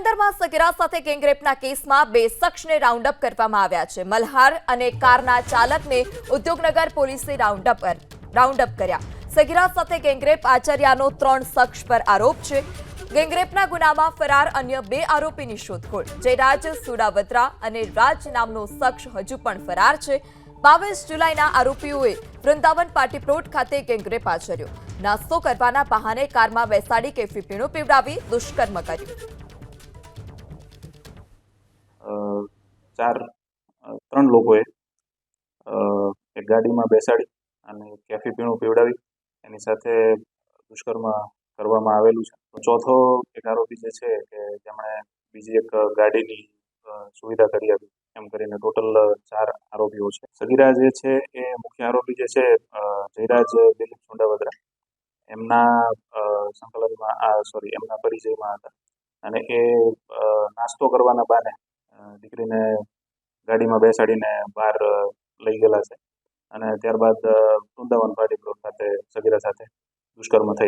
પોરબંદરમાં સગીરા સાથે ગેંગરેપના કેસમાં 2 શખ્સને રાઉન્ડ અપ કરવામાં આવ્યા છે। મલ્હાર અને કારના ચાલકને ઉદ્યોગનગર પોલીસે રાઉન્ડ અપ કર્યા। સગીરા સાથે ગેંગરેપ આચર્યાનો 3 શખ્સ પર આરોપ છે। ગેંગરેપના ગુનામાં ફરાર અન્ય 2 આરોપીની શોધખોળ। જયરાજ સુડાવત્રા અને રાજ નામનો શખ્સ હજુ પણ ફરાર છે। 22 જુલાઈના આરોપીઓએ વૃંદાવન પાર્ટી પ્લોટ ખાતે ગેંગરેપ આચર્યો। નાસ્તો કરવાના બહાને કારમાં બેસાડી કેફી પીણું પીવડાવી દુષ્કર્મ કર્યું। ત્રણ લોકોએ એક ગાડીમાં બેસાડી અને કેફી પીણું પીવડાવી એની સાથે દુષ્કર્મ કરવામાં આવેલું છે। ચોથો એક આરોપી જે છે કે જેમણે બીજી એક ગાડીની સુવિધા કરી આપી, એમ કરીને ટોટલ 4 આરોપીઓ છે। સગીરા જે છે એ મુખ્ય આરોપી જે છે જયરાજ દિલીપ સુંડાવદરા, એમના એમના પરિચયમાં હતા અને એ નાસ્તો કરવાના બહાને દીકરીને ગાડીમાં બેસાડીને બહાર લઈ ગયેલા છે અને ત્યારબાદ વૃંદાવન પાર્ટી પ્લોટ ખાતે સગીરા સાથે દુષ્કર્મ થયેલ।